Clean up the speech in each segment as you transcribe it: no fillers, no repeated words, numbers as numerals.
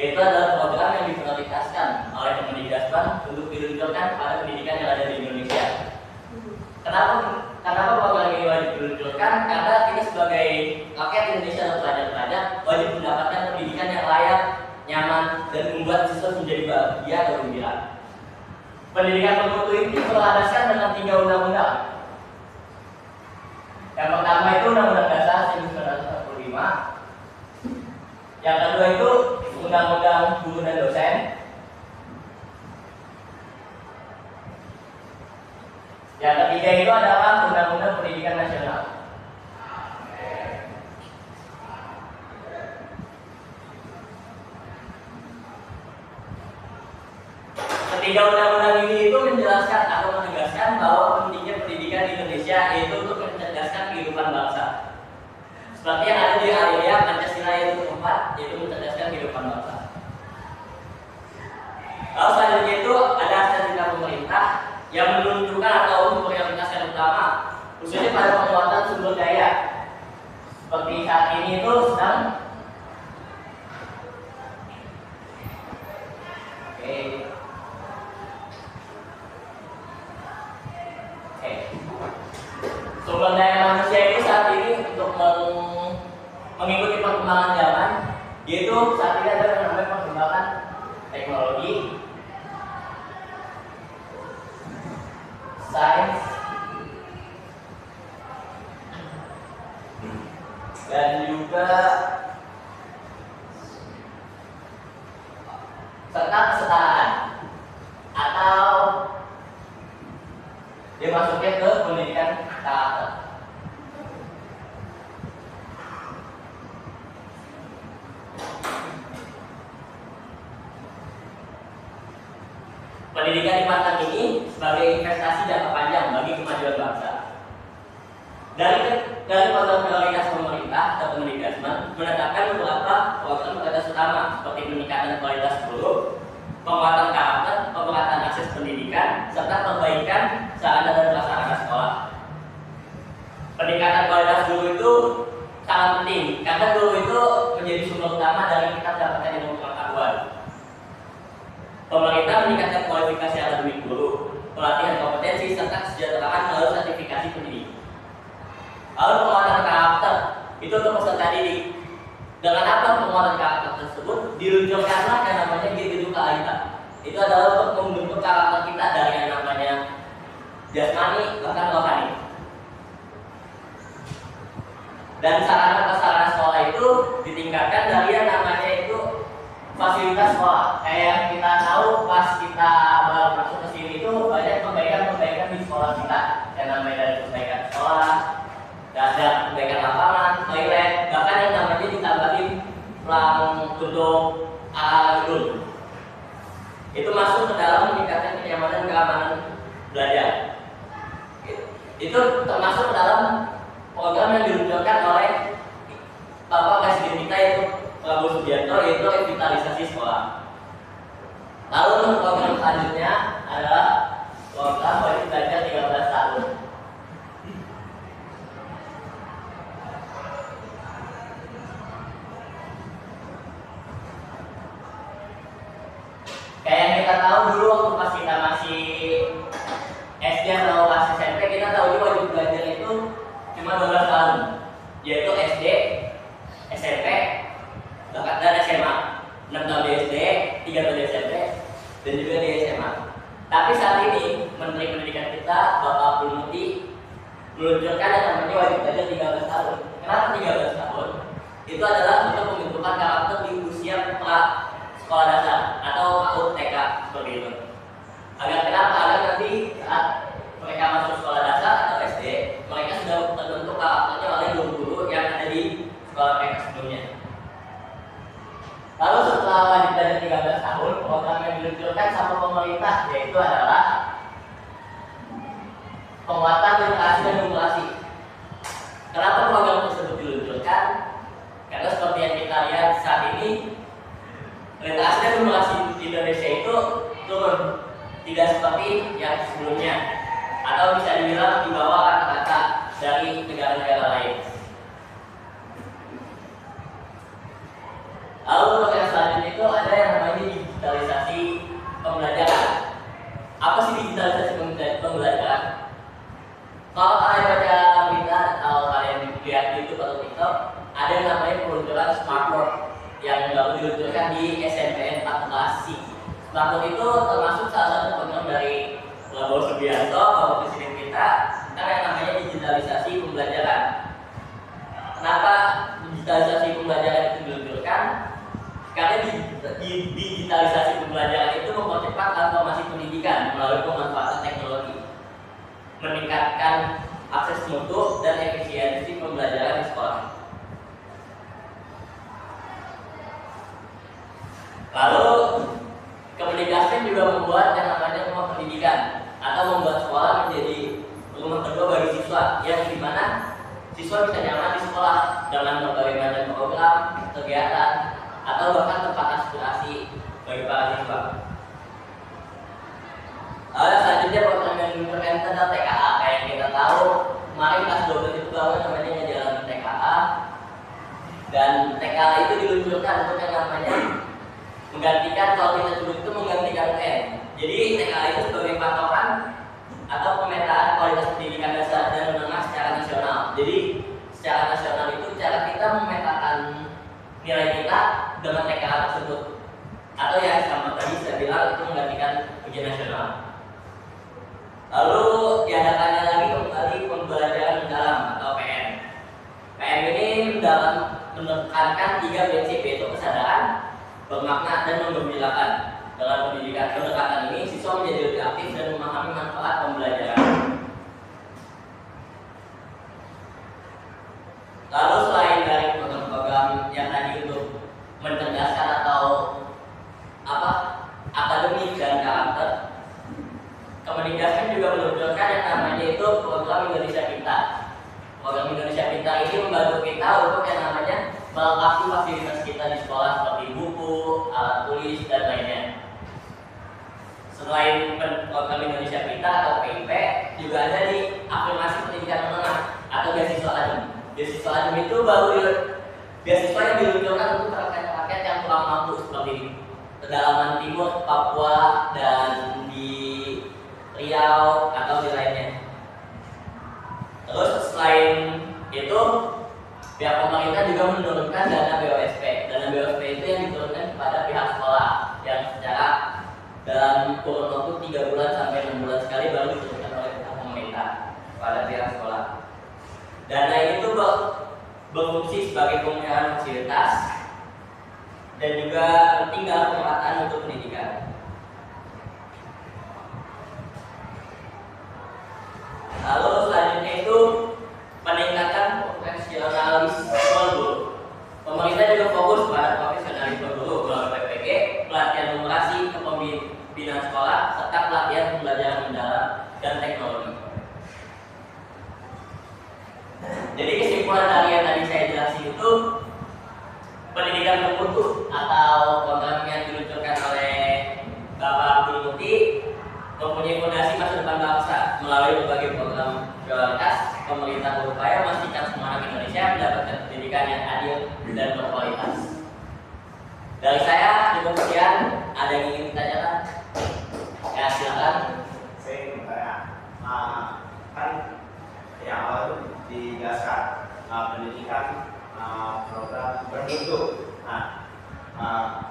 yaitu adalah program yang diprioritaskan oleh Kemendikbud untuk diluncurkan pada pendidikan yang ada di Indonesia. Kenapa program ini wajib diluncurkan? Karena kita sebagai rakyat Indonesia atau pelajar-pelajar wajib mendapatkan pendidikan yang layak, nyaman, dan membuat siswa menjadi bahagia dan gembira. Pendidikan bermutu ini berlandaskan dengan 3 undang-undang. Yang pertama itu Undang-Undang Dasar 1945. Yang kedua itu Undang-Undang Guru dan Dosen. Yang ketiga itu adalah Undang-Undang Pendidikan Nasional. Ketiga undang-undang ini itu menjelaskan atau menegaskan bahwa pentingnya pendidikan di Indonesia yaitu untuk mencerdaskan kehidupan bangsa. Seperti yang ada di alinea Pancasila yang keempat, yaitu mencerdaskan kehidupan bangsa. Lalu selanjutnya itu ada strategi pemerintah yang menunjukkan atau memprioritaskan utama, khususnya pada penguatan sumber daya. Seperti saat ini itu sedang sumber daya manusia ini saat ini untuk mengikuti perkembangan zaman, yaitu saat ini ada yang namanya perkembangan teknologi, sains, dan juga serta kesetaraan atau dia masuknya ke pendidikan karakter. Pendidikan di Mantang ini sebagai investasi jangka panjang bagi kemajuan bangsa. Dari program prioritas pemerintah atau Kemendikbud menetapkan beberapa program prioritas utama seperti peningkatan kualitas guru, penguatan karakter, pemerataan akses pendidikan, serta perbaikan sarana dan prasarana sekolah. Peningkatan kualitas guru itu sangat penting karena guru itu menjadi sumber utama dari kita mendapatkan ilmu pengetahuan. Pemerintah meningkatkan kualifikasi akademik guru, pelatihan kompetensi, serta kesejahteraan melalui sertifikasi pendidik. Lalu penguatan karakter itu untuk peserta didik. Dengan apa penguatan karakter tersebut? Diluncurkanlah yang namanya G7 Kalita. Itu adalah untuk membentuk karakter kita dari yang namanya jasmani bahkan rohani. Dan sarana-prasarana sekolah itu ditingkatkan dari yang namanya itu fasilitas sekolah. Kayak yang kita tahu pas kita baru masuk ke sini itu banyak perbaikan-perbaikan di sekolah kita. Yang namanya dari perbaikan sekolah, ada perbaikan lapangan, toilet, bahkan yang namanya ditambahin pelang untuk alat gedung. Itu masuk ke dalam meningkatkan kenyamanan keamanan belajar. Itu termasuk ke dalam program yang diluncurkan oleh Bapak Presiden kita yaitu Prabowo Subianto, yaitu revitalisasi sekolah. Lalu untuk program selanjutnya adalah program wajib belajar 13 tahun. Kayak yang kita tahu dulu waktu pas kita masih SD atau pas SMP, kita tahu wajib belajar itu cuma 12 tahun, yaitu SD, SMP, dan SMA. 6 tahun di SD, 3 tahun di SMP, dan juga di SMA. Tapi saat ini Menteri Pendidikan kita, Bapak Pulmuti, meluncurkan yang namanya wajib belajar 13 tahun. Kenapa 13 tahun? Itu adalah untuk pembentukan karakter di usia pra sekolah dasar atau PAUD TK seperti itu. Agar nanti saat mereka masuk sekolah dasar atau SD, mereka sudah terbentuk karakternya oleh guru-guru yang ada di sekolah mereka sebelumnya. Lalu setelah wajib belajar 13 tahun, program yang diluncurkan sama pemerintah yaitu adalah penguatan literasi dan numerasi. Kenapa program tersebut diluncurkan? Karena seperti yang kita lihat saat ini, literasi dan numerasi di Indonesia itu turun, tidak seperti yang sebelumnya, atau bisa dibilang di bawah rata-rata dari negara-negara lain. Lalu untuk yang selanjutnya itu ada smartboard yang baru diluncurkan di SNPN 4 Bekasi. Smartboard itu termasuk salah satu program dari Prabowo Subianto, Bapak Presiden kita, tentang yang namanya digitalisasi pembelajaran. Kenapa digitalisasi pembelajaran itu diluncurkan? Karena digitalisasi pembelajaran itu mempercepat transformasi pendidikan melalui pemanfaatan teknologi, meningkatkan akses mutu dan efisiensi pembelajaran di sekolah. Lalu Kemendikbud juga membuat yang namanya rumah pendidikan atau membuat sekolah menjadi rumah kedua bagi siswa, yang dimana siswa bisa nyaman di sekolah dengan berbagai macam program, kegiatan, atau bahkan tempat aspirasi bagi para siswa. Lalu selanjutnya program yang diimplementasikan adalah TKA. Kayak yang kita tahu, kemarin kelas 12 itu baru namanya ngejalanin TKA, dan TKA itu diluncurkan untuk yang namanya menggantikan, kalau kita dulu itu menggantikan UN. Jadi TKA itu sebagai patokan atau pemetaan kualitas pendidikan dasar dan menengah secara nasional. Jadi secara nasional itu cara kita memetakan nilai kita dengan TKA tersebut, atau ya sama tadi saya bilang itu menggantikan ujian nasional. Lalu diadakannya lagi kembali pembelajaran mendalam atau PM. PM ini menekankan 3 prinsip, yaitu kesadaran, bermakna, dan menggembirakan. Dengan pendidikan pendekatan ini, siswa menjadi lebih aktif dan memahami manfaat pembelajaran. Lalu selain dari program-program yang tadi untuk mencerdaskan atau akademik dan karakter, Kemendikbud juga meluncurkan yang namanya itu program Indonesia Pintar. Program Indonesia Pintar ini membantu kita untuk yang namanya melengkapi fasilitas kita di sekolah seperti buku, alat tulis, dan lainnya. Selain program Indonesia Pintar atau PIP, juga ada di afirmasi pendidikan menengah atau beasiswa ADEM. Beasiswa ADEM itu beasiswa yang diluncurkan untuk rakyat-rakyat yang kurang mampu seperti di pedalaman timur, Papua, dan di Riau atau di lainnya. Terus selain itu, pihak pemerintah juga menurunkan dana BOSP. Dana BOSP itu yang diturunkan kepada pihak sekolah yang secara dalam kurun waktu 3 bulan sampai 6 bulan sekali baru diturunkan oleh pihak pemerintah kepada pihak sekolah. Dana itu berfungsi sebagai pemeliharaan fasilitas dan juga penting dalam perataan untuk pendidikan. Lalu selanjutnya itu peningkatan profesionalisme guru. Pemerintah juga fokus pada profesionalisme guru melalui PPG, pelatihan numerasi kepemimpinan sekolah, serta pelatihan pembelajaran mendalam dan teknologi. Jadi kesimpulan dari yang tadi saya jelasin itu, pendidikan bermutu atau program yang diluncurkan oleh Bapak Abdul Muti mempunyai fondasi masa depan bangsa. Melalui berbagai program prioritas, pemerintah berupaya memastikan semua anak Indonesia mendapatkan pendidikan yang adil dan berkualitas. Dari saya cukup sekian. Ada yang ingin ditanyakan? Ya silakan. Saya ingin bertanya, kan yang awal itu dijelaskan pendidikan program bermutu.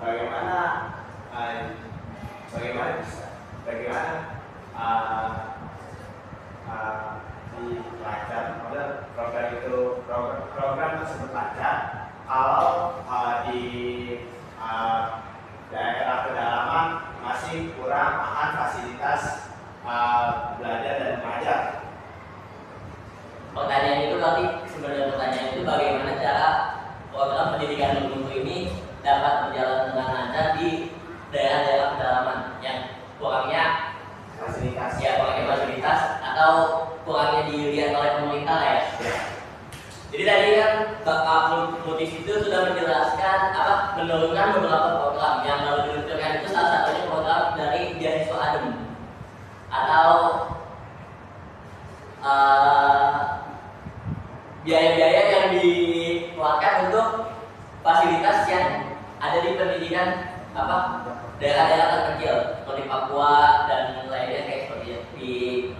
Bagaimana di pelajar program itu program tersebut lancar kalau di daerah pedalaman masih kurang akan fasilitas belajar dan mengajar. Pertanyaan itu berarti sebenarnya pertanyaan itu bagaimana cara program pendidikan bermutu ini dapat berjalan dengan lancar di daerah-daerah pedalaman yang kurangnya fasilitas atau kurangnya dilihat oleh pemerintah ya. Jadi tadi kan Bapak Mutis itu sudah menjelaskan menurunkan beberapa program yang baru diluncurkan. Itu salah satunya program dari beasiswa ADEM atau biaya-biaya yang dikeluarkan untuk fasilitas yang ada di pendidikan daerah-daerah terpencil seperti Papua dan lainnya kayak seperti di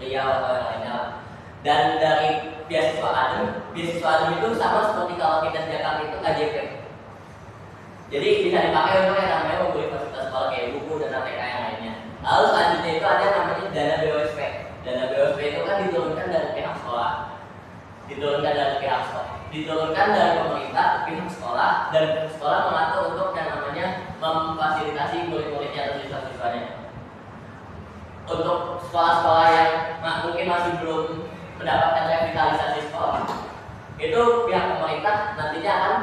Riau atau yang lainnya. Dan dari beasiswa ADEM itu sama seperti kalau kita di Jakarta itu KJP. Jadi bisa dipakai untuk yang namanya membeli fasilitas sekolah kayak buku dan ATK yang lainnya. Lalu selanjutnya itu ada namanya dana BOSP. Dana BOSP itu kan diturunkan dari pihak sekolah, diturunkan dari pemerintah ke pihak sekolah, dan pihak sekolah mengatur untuk yang namanya memfasilitasi murid-muridnya atau siswa-siswanya. Untuk sekolah-sekolah yang mungkin masih belum mendapatkan revitalisasi sekolah, itu pihak pemerintah nantinya akan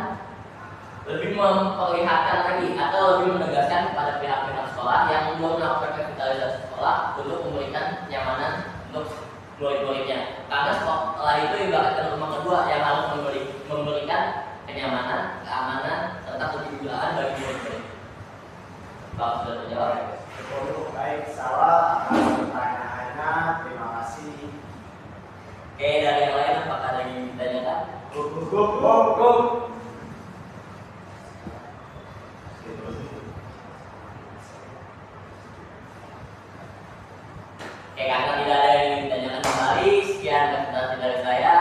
lebih memperlihatkan lagi atau lebih menegaskan kepada pihak-pihak sekolah yang belum melakukan revitalisasi sekolah untuk memberikan kenyamanan untuk murid-muridnya. Karena sekolah itu ibaratkan rumah kedua yang harus memberikan kenyamanan, keamanan, serta kejujuran bagi murid-murid. Kalau sudah terjawab. Baik, salah atas pertanyaannya. Terima kasih. Oke, dari yang lain apakah ada yang ditanyakan? Go. Oke, karena tidak ada yang ditanyakan kembali, sekian presentasi dari saya.